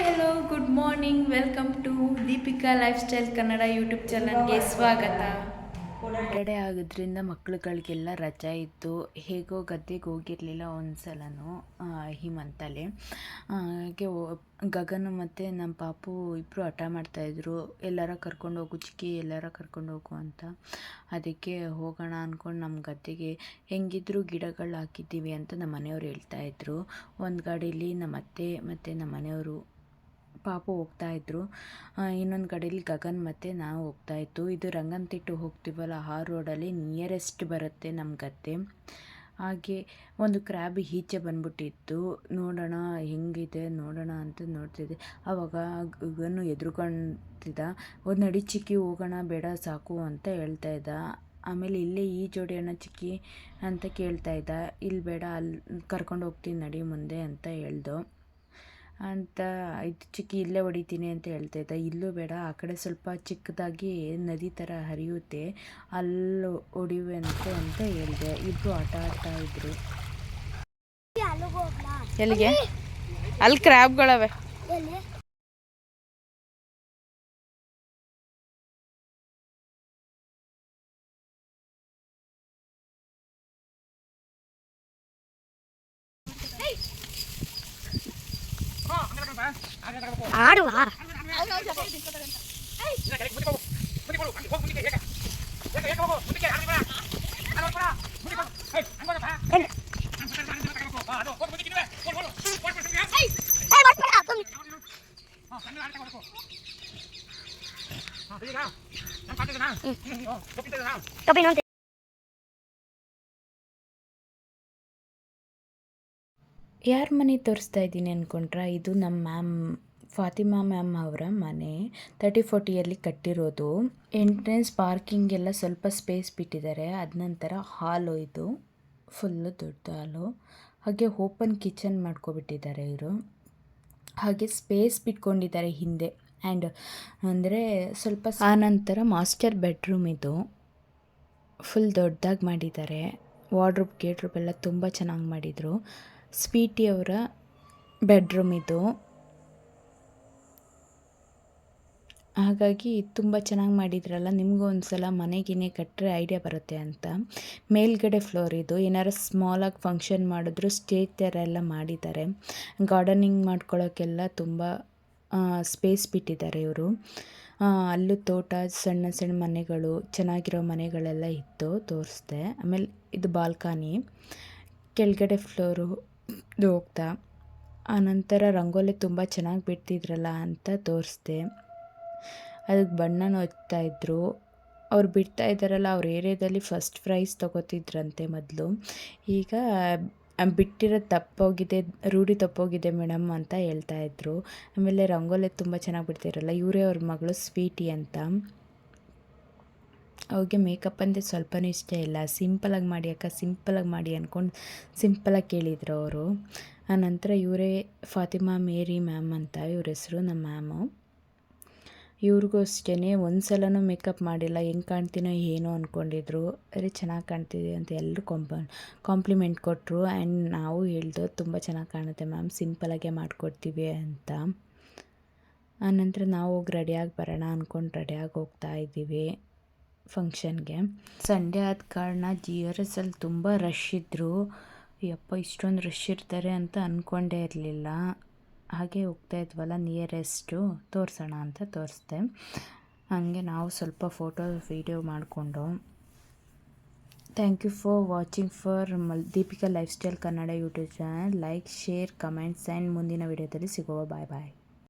Hello, good morning. Welcome to Deepika lifestyle Kannada YouTube ಚಾನಲ್ಗೆ ಸ್ವಾಗತ. Saturday ಆಗೋದ್ರಿಂದ ಮಕ್ಕಳುಗಳಿಗೆಲ್ಲ ರಜಾ ಇತ್ತು. ಹೇಗೋ ಗದ್ದೆಗೆ ಹೋಗಿರಲಿಲ್ಲ ಒಂದ್ಸಲನೂ ಈ ಮಂತಲ್ಲಿ. ಹಾಗೆ ಗಗನ್ ಮತ್ತು ನಮ್ಮ ಪಾಪು ಇಬ್ಬರು ಹಠ ಮಾಡ್ತಾಯಿದ್ರು, ಎಲ್ಲರ ಕರ್ಕೊಂಡು ಹೋಗು ಚಿಕ್ಕಿ, ಎಲ್ಲರ ಕರ್ಕೊಂಡು ಹೋಗು ಅಂತ. ಅದಕ್ಕೆ ಹೋಗೋಣ ಅಂದ್ಕೊಂಡು ನಮ್ಮ ಗದ್ದೆಗೆ ಹೆಂಗಿದ್ರು ಗಿಡಗಳು ಹಾಕಿದ್ದೀವಿ ಅಂತ ನಮ್ಮ ಮನೆಯವ್ರು ಹೇಳ್ತಾಯಿದ್ರು. ಒಂದು ಗಾಡೀಲಿ ನಮ್ಮ ಅತ್ತೆ ಮತ್ತು ನಮ್ಮ ಮನೆಯವರು ಪಾಪು ಹೋಗ್ತಾಯಿದ್ರು, ಇನ್ನೊಂದು ಗಾಡೀಲಿ ಗಗನ್ ಮತ್ತು ನಾವು ಹೋಗ್ತಾಯಿತ್ತು. ಇದು ರಂಗನತಿಟ್ಟು ಹೋಗ್ತೀವಲ್ಲ ಆ ರೋಡಲ್ಲಿ ನಿಯರೆಸ್ಟ್ ಬರುತ್ತೆ ನಮ್ಮ ಗದ್ದೆ. ಹಾಗೆ ಒಂದು ಕ್ರ್ಯಾಬ್ ಈಚೆ ಬಂದ್ಬಿಟ್ಟಿತ್ತು. ನೋಡೋಣ ಹೆಂಗಿದೆ ನೋಡೋಣ ಅಂತ ನೋಡ್ತಿದ್ದೆ. ಆವಾಗ ಗಗನು ಎದುರುಗೊಂಡಿದ್ದ, ಒಂದು ನಡಿ ಚಿಕ್ಕಿ ಹೋಗೋಣ, ಬೇಡ ಸಾಕು ಅಂತ ಹೇಳ್ತಾ ಇದ್ದ. ಆಮೇಲೆ ಇಲ್ಲೇ ಈ ಜೋಡಿಯೋಣ ಚಿಕ್ಕಿ ಅಂತ ಕೇಳ್ತಾ ಇದ್ದ. ಇಲ್ಲಿ ಬೇಡ, ಅಲ್ಲಿ ಕರ್ಕೊಂಡು ಹೋಗ್ತೀನಿ ನಡಿ ಮುಂದೆ ಅಂತ ಹೇಳ್ದು ಅಂತ. ಇದು ಚಿಕ್ಕಿ ಇಲ್ಲೇ ಹೊಡಿತೀನಿ ಅಂತ ಹೇಳ್ತಾ ಇದ್ದ. ಇಲ್ಲೂ ಬೇಡ, ಆ ಕಡೆ ಸ್ವಲ್ಪ ಚಿಕ್ಕದಾಗಿ ನದಿ ಥರ ಹರಿಯುತ್ತೆ, ಅಲ್ಲಿ ಹೊಡಿಯುವಂತೆ ಅಂತ ಹೇಳಿದೆ. ಇಬ್ಬರು ಆಟ ಆಡ್ತಾ ಇದ್ರು. ಎಲ್ಲಿಗೆ? ಅಲ್ಲಿ ಕ್ರ್ಯಾಬ್ಗಳವೆ. ಆಡುವ ಯಾರ ಮನೆ ತೋರಿಸ್ತಾ ಇದ್ದೀನಿ ಅಂದ್ಕೊಂಡ್ರೆ, ಇದು ನಮ್ಮ ಮ್ಯಾಮ್ ಫಾತಿಮಾ ಮ್ಯಾಮ್ ಅವರ ಮನೆ. 30-40ಯಲ್ಲಿ ಕಟ್ಟಿರೋದು. ಎಂಟ್ರೆನ್ಸ್ ಪಾರ್ಕಿಂಗ್ ಎಲ್ಲ ಸ್ವಲ್ಪ ಸ್ಪೇಸ್ ಬಿಟ್ಟಿದ್ದಾರೆ. ಅದ ನಂತರ ಹಾಲು, ಇದು ಫುಲ್ಲು ದೊಡ್ಡ ಹಾಲು. ಹಾಗೆ ಓಪನ್ ಕಿಚನ್ ಮಾಡ್ಕೊಬಿಟ್ಟಿದ್ದಾರೆ ಇವರು. ಹಾಗೆ ಸ್ಪೇಸ್ ಬಿಟ್ಕೊಂಡಿದ್ದಾರೆ ಹಿಂದೆ. ಆ್ಯಂಡ್ ಅಂದರೆ ಸ್ವಲ್ಪ ಆನಂತರ ಮಾಸ್ಟರ್ ಬೆಡ್ರೂಮ್ ಇದು. ಫುಲ್ ದೊಡ್ಡದಾಗಿ ಮಾಡಿದ್ದಾರೆ. ವಾರ್ಡ್ರೋಬ್ ಗೇಟ್ರೋಬ್ ಎಲ್ಲ ತುಂಬ ಚೆನ್ನಾಗಿ ಮಾಡಿದರು. ಸ್ವೀಟಿ ಅವರ ಬೆಡ್ರೂಮ್ ಇದು. ಹಾಗಾಗಿ ತುಂಬ ಚೆನ್ನಾಗಿ ಮಾಡಿದ್ರಲ್ಲ, ನಿಮಗೂ ಒಂದು ಸಲ ಮನೆಗಿನೇ ಕಟ್ಟರೆ ಐಡಿಯಾ ಬರುತ್ತೆ ಅಂತ. ಮೇಲ್ಗಡೆ ಫ್ಲೋರ್ ಇದು. ಏನಾರು ಸ್ಮಾಲಾಗಿ ಫಂಕ್ಷನ್ ಮಾಡಿದ್ರು ಸ್ಟೇಜ್ ಥರ ಎಲ್ಲ ಮಾಡಿದ್ದಾರೆ. ಗಾರ್ಡನಿಂಗ್ ಮಾಡ್ಕೊಳ್ಳೋಕ್ಕೆಲ್ಲ ತುಂಬ ಸ್ಪೇಸ್ ಬಿಟ್ಟಿದ್ದಾರೆ ಇವರು. ಅಲ್ಲೂ ತೋಟ, ಸಣ್ಣ ಸಣ್ಣ ಮನೆಗಳು, ಚೆನ್ನಾಗಿರೋ ಮನೆಗಳೆಲ್ಲ ಇತ್ತು, ತೋರಿಸ್ದೆ. ಆಮೇಲೆ ಇದು ಬಾಲ್ಕನಿ, ಕೆಳಗಡೆ ಫ್ಲೋರು ಹೋಗ್ತಾ. ಆನಂತರ ರಂಗೋಲಿ ತುಂಬ ಚೆನ್ನಾಗಿ ಬಿಡ್ತಿದ್ರಲ್ಲ ಅಂತ ತೋರಿಸ್ದೆ. ಅದಕ್ಕೆ ಬಣ್ಣನೂ ಹಚ್ತಾಯಿದ್ರು. ಅವ್ರು ಬಿಡ್ತಾ ಇದ್ದಾರಲ್ಲ, ಅವ್ರ ಏರಿಯಾದಲ್ಲಿ ಫಸ್ಟ್ ಪ್ರೈಸ್ ತೊಗೋತಿದ್ರಂತೆ ಮೊದಲು. ಈಗ ಬಿಟ್ಟಿರೋದು ತಪ್ಪೋಗಿದೆ, ರೂಢಿ ತಪ್ಪೋಗಿದೆ ಮೇಡಮ್ ಅಂತ ಹೇಳ್ತಾಯಿದ್ರು. ಆಮೇಲೆ ರಂಗೋಲಿ ತುಂಬ ಚೆನ್ನಾಗಿ ಬಿಡ್ತಿರಲ್ಲ, ಇವರೇ ಅವ್ರ ಮಗಳು ಸ್ವೀಟಿ ಅಂತ. ಅವ್ರಿಗೆ ಮೇಕಪ್ ಅಂದರೆ ಸ್ವಲ್ಪನೂ ಇಷ್ಟ ಇಲ್ಲ. ಸಿಂಪಲಾಗಿ ಮಾಡಿ ಅಕ್ಕ, ಸಿಂಪಲಾಗಿ ಮಾಡಿ ಅಂದ್ಕೊಂಡು ಸಿಂಪಲಾಗಿ ಕೇಳಿದರು ಅವರು. ಆನಂತರ ಇವರೇ ಫಾತಿಮಾ ಮೇರಿ ಮ್ಯಾಮ್ ಅಂತ ಇವ್ರ ಹೆಸರು, ನಮ್ಮ ಮ್ಯಾಮು. ಇವ್ರಿಗೂ ಅಷ್ಟೇ ಒಂದು ಸಲನೂ ಮೇಕಪ್ ಮಾಡಿಲ್ಲ. ಹೆಂಗೆ ಕಾಣ್ತೀನೋ ಏನೋ ಅಂದ್ಕೊಂಡಿದ್ರು. ಅರೆ ಚೆನ್ನಾಗಿ ಕಾಣ್ತಿದೆ ಅಂತ ಎಲ್ಲರೂ ಕಾಂಪ್ಲಿಮೆಂಟ್ ಕೊಟ್ಟರು. ಆ್ಯಂಡ್ ನಾವು ಹೇಳ್ದು ತುಂಬ ಚೆನ್ನಾಗಿ ಕಾಣುತ್ತೆ ಮ್ಯಾಮ್, ಸಿಂಪಲಾಗೆ ಮಾಡಿಕೊಡ್ತೀವಿ ಅಂತ. ಆನಂತರ ನಾವು ಹೋಗಿ ರೆಡಿಯಾಗಿ ಬರೋಣ ಅಂದ್ಕೊಂಡು ರೆಡಿಯಾಗಿ ಹೋಗ್ತಾ ಇದ್ದೀವಿ ಫಂಕ್ಷನ್ಗೆ. ಸಂಡೇ ಆದ ಕಾರಣ GRS ಅಲ್ಲಿ ತುಂಬ ರಶ್ ಇದ್ದರು. ಯಪ್ಪ, ಇಷ್ಟೊಂದು ರಶ್ ಇರ್ತಾರೆ ಅಂತ ಅಂದ್ಕೊಂಡೇ ಇರಲಿಲ್ಲ. ಹಾಗೆ ಹೋಗ್ತಾ ಇದ್ವಲ್ಲ ನಿಯರೆಸ್ಟು, ತೋರಿಸೋಣ ಅಂತ ತೋರಿಸ್ದೆ. ಹಾಗೆ ನಾವು ಸ್ವಲ್ಪ ಫೋಟೋ ವೀಡಿಯೋ ಮಾಡಿಕೊಂಡು. Thank you for watching for Deepika lifestyle Kannada YouTube channel. Like, share, comments and ಮುಂದಿನ ವೀಡಿಯೋದಲ್ಲಿ ಸಿಗುವ. ಬಾಯ್ ಬಾಯ್.